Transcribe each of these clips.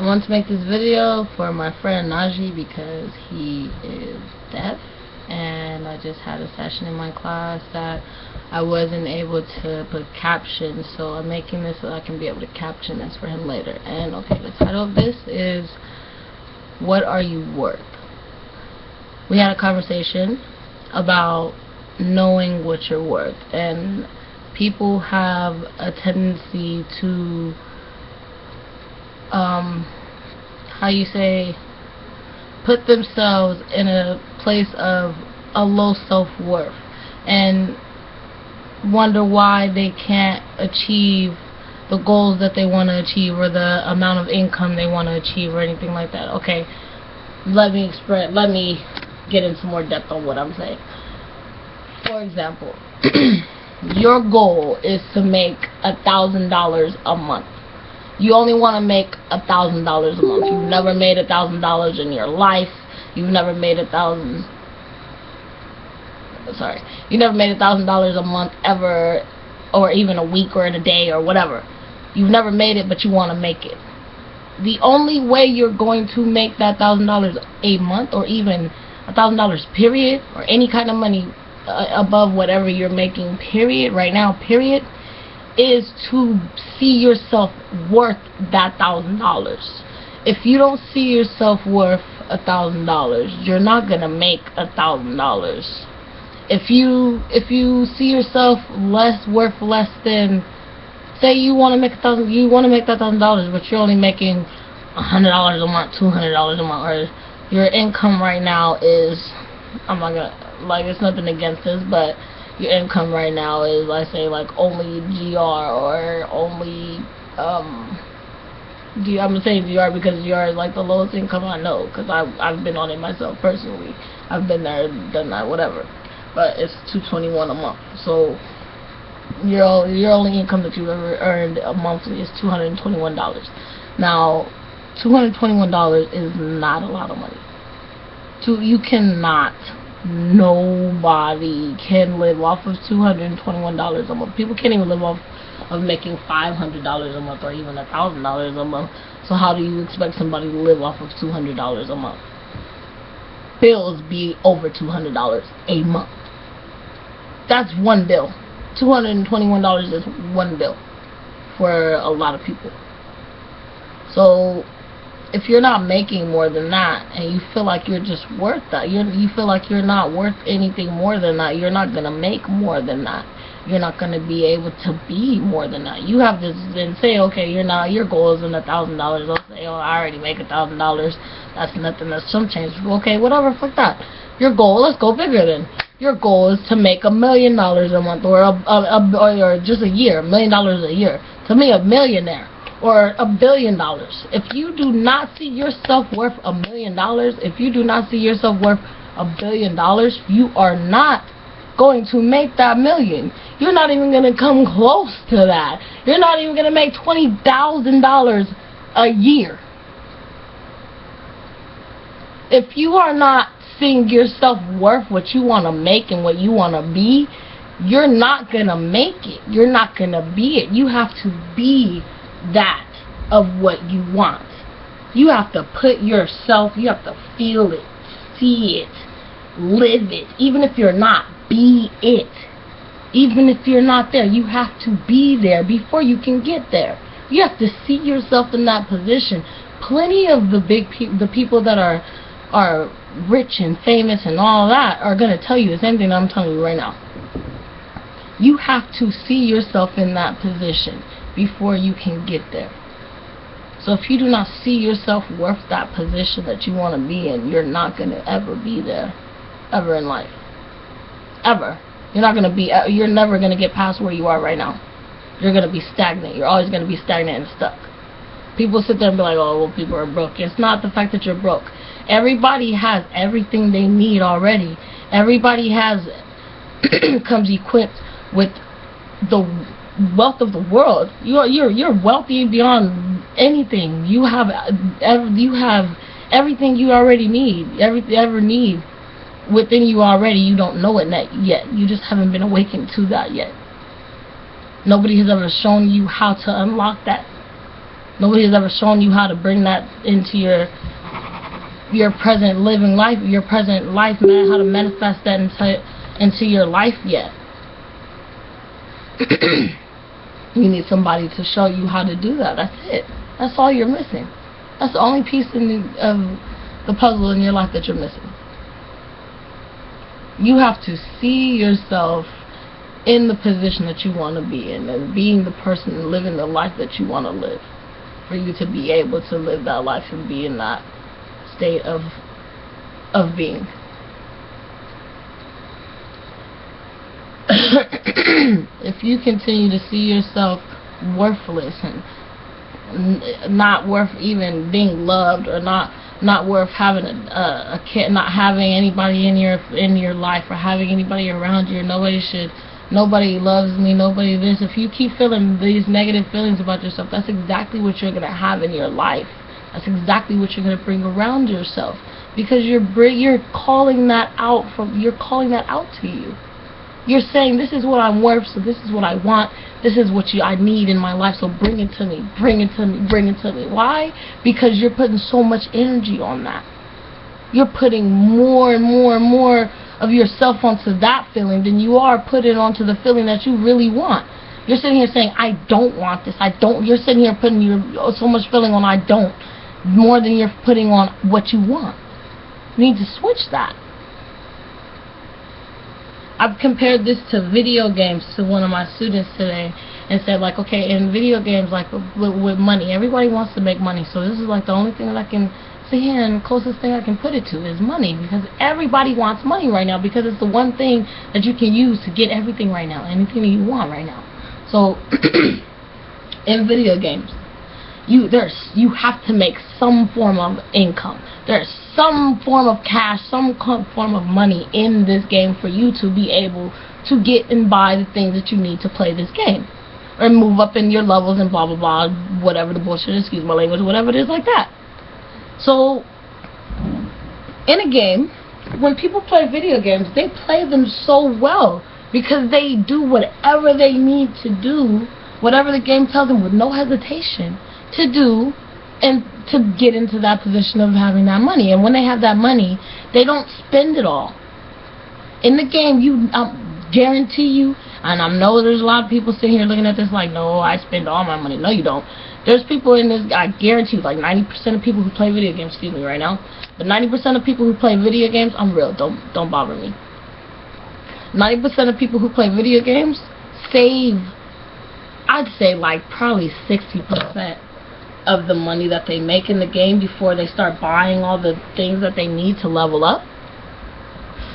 I want to make this video for my friend Najee because he is deaf, and I just had a session in my class that I wasn't able to put captions, so I'm making this so I can be able to caption this for him later. And okay, the title of this is "What Are You Worth?" We had a conversation about knowing what you're worth, and people have a tendency to put themselves in a place of a low self-worth and wonder why they can't achieve the goals that they want to achieve or the amount of income they want to achieve or anything like that. Okay, let me get into more depth on what I'm saying. For example, your goal is to make $1,000 a month. You only want to make $1,000 a month. You've never made $1,000 in your life. You've never made $1,000 a month ever, or even a week or in a day or whatever. You've never made it, but you want to make it. The only way you're going to make that $1,000 a month, or even $1,000 period, or any kind of money above whatever you're making period right now period, is to see yourself worth that $1,000. If you don't see yourself worth $1,000, you're not gonna make $1,000. If you see yourself worth less than, say you want to make that $1,000, but you're only making $100 a month, $200 a month, or your income right now is, I'm not gonna, like, it's nothing against this, but your income right now is, let's say, like, only GR, or only, I'm saying GR because GR is, like, the lowest income I know, because I've been on it myself personally. I've been there, done that, whatever. But it's $221 a month. So your only income that you've ever earned monthly is $221. Now, $221 is not a lot of money. Nobody can live off of $221 a month. People can't even live off of making $500 a month or even $1,000 a month. So how do you expect somebody to live off of $200 a month? Bills be over $200 a month. That's one bill. $221 is one bill for a lot of people. So if you're not making more than that, and you feel like you're just worth that, you feel like you're not worth anything more than that, you're not going to make more than that. You're not going to be able to be more than that. You have to then say, okay, your goal isn't $1,000. Let's say, oh, I already make $1,000. That's nothing. That's some change. Okay, whatever, fuck that. Your goal, let's go bigger then. Your goal is to make $1 million a month, or just a year, $1 million a year. To be a millionaire. Or $1 billion. If you do not see yourself worth $1 million, if you do not see yourself worth $1 billion, you are not going to make that million. You're not even going to come close to that. You're not even going to make $20,000 a year. If you are not seeing yourself worth what you want to make and what you want to be, you're not going to make it. You're not going to be it. You have to be that of what you want. You have to put yourself, you have to feel it, see it, live it. Even if you're not, be it. Even if you're not there, you have to be there before you can get there. You have to see yourself in that position. Plenty of the people that are rich and famous and all that are going to tell you the same thing that I'm telling you right now. You have to see yourself in that position before you can get there. So if you do not see yourself worth that position that you want to be in, you're not going to ever be there, ever in life. Ever. You're never going to get past where you are right now. You're going to be stagnant. You're always going to be stagnant and stuck. People sit there and be like, oh, well, people are broke. It's not the fact that you're broke. Everybody has everything they need already. Everybody comes equipped with the wealth of the world. You're wealthy beyond anything. You have everything you already need, everything you ever need within you already. You don't know it yet. You just haven't been awakened to that yet. Nobody has ever shown you how to unlock that. Nobody has ever shown you how to bring that into your present living life, your present life, man, how to manifest that into your life yet. You need somebody to show you how to do that. That's it. That's all you're missing. That's the only piece of the puzzle in your life that you're missing. You have to see yourself in the position that you want to be in, and being the person and living the life that you want to live, for you to be able to live that life and be in that state of being. If you continue to see yourself worthless and not worth even being loved, or not worth having a kid, not having anybody in your life, or having anybody around you, nobody loves me, nobody this, if you keep feeling these negative feelings about yourself, that's exactly what you're going to have in your life. That's exactly what you're going to bring around yourself, because you're calling that out to you. You're saying, this is what I'm worth, so this is what I want, this is what I need in my life, so bring it to me, bring it to me, bring it to me. Why? Because you're putting so much energy on that. You're putting more and more and more of yourself onto that feeling than you are putting onto the feeling that you really want. You're sitting here saying, I don't want this, I don't. You're sitting here putting so much feeling on I don't, more than you're putting on what you want. You need to switch that. I've compared this to video games to one of my students today, and said, like, okay, in video games, like with money, everybody wants to make money, so this is like the only thing that I can sit here, and the closest thing I can put it to is money, because everybody wants money right now, because it's the one thing that you can use to get everything right now, anything that you want right now. So in video games, you have to make some form of income. There's some form of cash, some form of money in this game for you to be able to get and buy the things that you need to play this game, or move up in your levels and blah blah blah, whatever the bullshit, excuse my language, whatever it is like that. So in a game, when people play video games, they play them so well because they do whatever they need to do, whatever the game tells them with no hesitation to do, and to get into that position of having that money. And when they have that money, they don't spend it all. In the game, guarantee you, and I know there's a lot of people sitting here looking at this like, no, I spend all my money. No, you don't. There's people in this, I guarantee you, like 90% of people who play video games, excuse me right now, but 90% of people who play video games, I'm real, don't bother me. 90% of people who play video games save, I'd say like probably 60% of the money that they make in the game before they start buying all the things that they need to level up.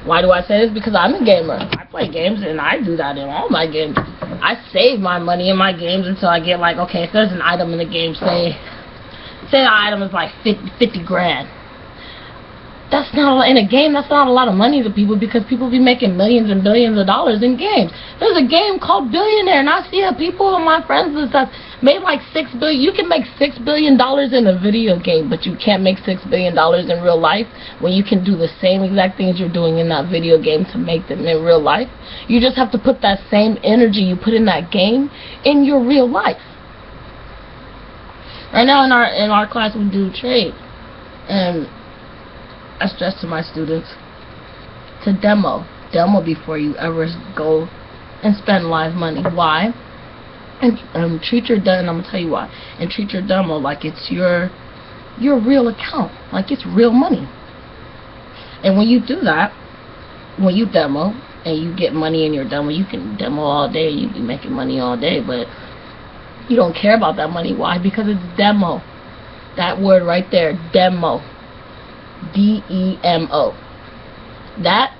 Why do I say this? Because I'm a gamer. I play games, and I do that in all my games. I save my money in my games until I get, like, okay, if there's an item in the game, say the item is like 50 grand. That's not, in a game, that's not a lot of money to people, because people be making millions and billions of dollars in games. There's a game called Billionaire, and I see people of my friends and stuff made like $6 billion. You can make $6 billion in a video game, but you can't make $6 billion in real life when you can do the same exact things you're doing in that video game to make them in real life. You just have to put that same energy you put in that game in your real life. Right now in our class we do trade, and I stress to my students to demo before you ever go and spend live money. Why? And treat your demo, and I'm gonna tell you why. And treat your demo like it's your real account, like it's real money. And when you do that, when you demo and you get money in your demo, you can demo all day, you can be making money all day, but you don't care about that money. Why? Because it's demo. That word right there, demo. D-E-M-O. That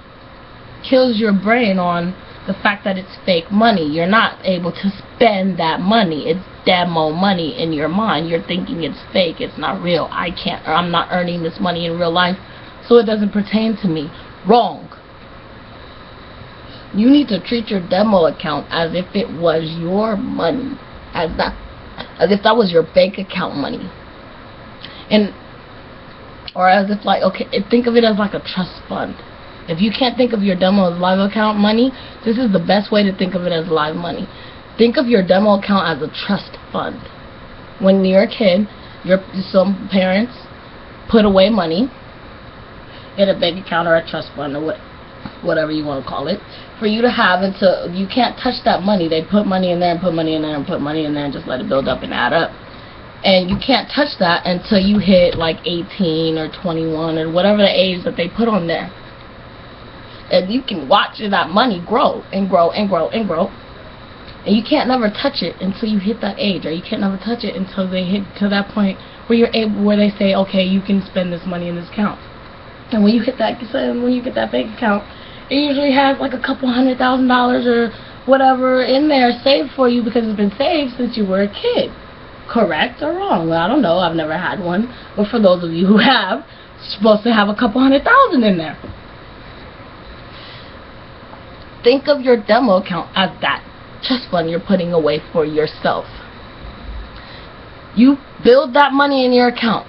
kills your brain on the fact that it's fake money. You're not able to spend that money. It's demo money in your mind. You're thinking it's fake. It's not real. I'm not earning this money in real life, so it doesn't pertain to me. Wrong. You need to treat your demo account as if it was your money, as if that was your bank account money, or as if, like, okay, think of it as like a trust fund. If you can't think of your demo as live account money, this is the best way to think of it as live money. Think of your demo account as a trust fund. when you're a kid, some parents put away money in a bank account or a trust fund or whatever you want to call it, for you to have until you can't touch that money. They put money in there and put money in there and put money in there and just let it build up and add up. And you can't touch that until you hit like 18 or 21 or whatever the age that they put on there. And you can watch that money grow and grow and grow and grow. And you can't never touch it until you hit that age, or you can't never touch it until they hit to that point where you're able, where they say, okay, you can spend this money in this account. And when you hit that, when you get that bank account, it usually has like a couple $100,000 or whatever in there saved for you because it's been saved since you were a kid. Correct or wrong? Well, I don't know. I've never had one. But for those of you who have, it's supposed to have a couple $100,000 in there. Think of your demo account as that trust fund you're putting away for yourself. You build that money in your account.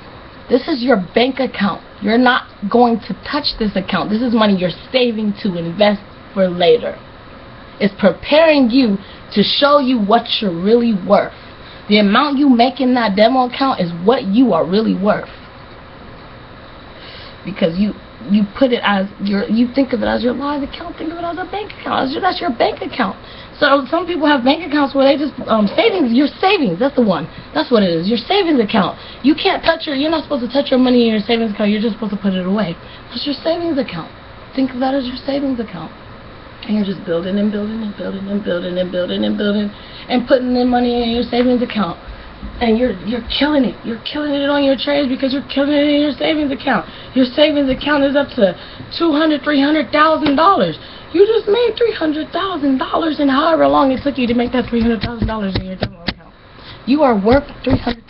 This is your bank account. You're not going to touch this account. This is money you're saving to invest for later. It's preparing you to show you what you're really worth. The amount you make in that demo account is what you are really worth. Because you put it as you think of it as your live account, think of it as a bank account. That's your bank account. So some people have bank accounts where they just savings. Your savings, that's the one. That's what it is. Your savings account. You can't touch you're not supposed to touch your money in your savings account. You're just supposed to put it away. That's your savings account. Think of that as your savings account. And you're just building and building and building and building and building and building and putting in money in your savings account. And you're killing it. You're killing it on your trades because you're killing it in your savings account. Your savings account is up to $200,000, $300,000. You just made $300,000 in however long it took you to make that $300,000 in your demo account. You are worth $300,000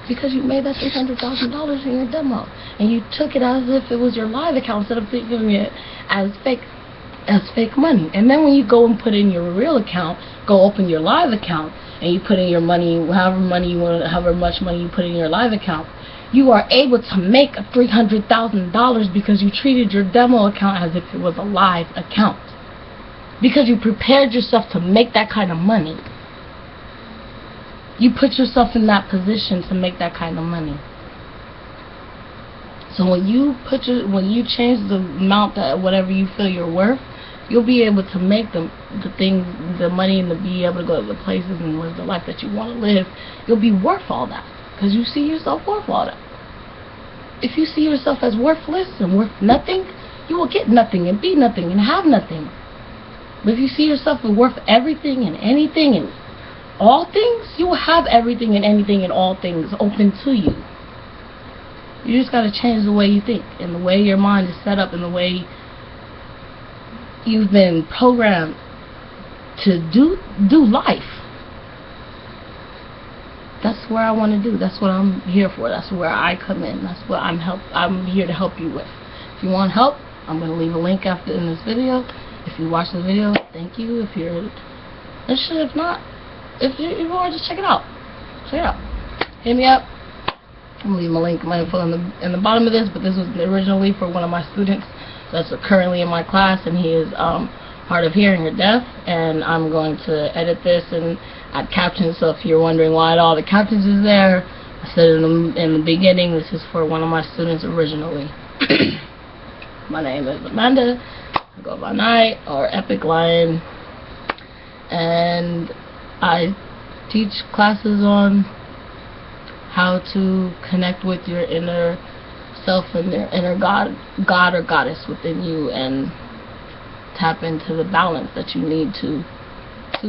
because you made that $300,000 in your demo, and you took it as if it was your live account instead of thinking of it as fake money. And then when you go and put in your real account, go open your live account, and you put in your money, however much money you put in your live account, you are able to make $300,000 because you treated your demo account as if it was a live account. Because you prepared yourself to make that kind of money. You put yourself in that position to make that kind of money. So when you change the amount that whatever you feel you're worth, you'll be able to make the money, and to be able to go to the places and live the life that you want to live. You'll be worth all that because you see yourself worth all that. If you see yourself as worthless and worth nothing, you will get nothing and be nothing and have nothing. But if you see yourself as worth everything and anything and all things, you will have everything and anything and all things open to you. You just got to change the way you think and the way your mind is set up and the way you've been programmed to do life. That's where I want to do. That's what I'm here for. That's where I come in. That's what I'm here to help you with. If you want help, I'm going to leave a link after in this video. If you watch the video, thank you. If you're interested, if not, if you want, just check it out. Check it out. Hit me up. I'm going to leave my link, my info in the bottom of this, but this was originally for one of my students that's currently in my class, and he is hard of hearing or deaf, and I'm going to edit this and add captions. So if you're wondering why all the captions is there, I said in the beginning, this is for one of my students originally. My name is Amanda. I go by Night or Epic Lyon, and I teach classes on how to connect with your inner self and your inner God or goddess within you, and tap into the balance that you need to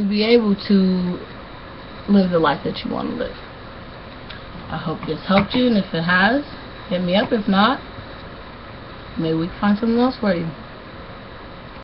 be able to live the life that you want to live. I hope this helped you, and if it has, hit me up. If not, maybe we can find something else for you.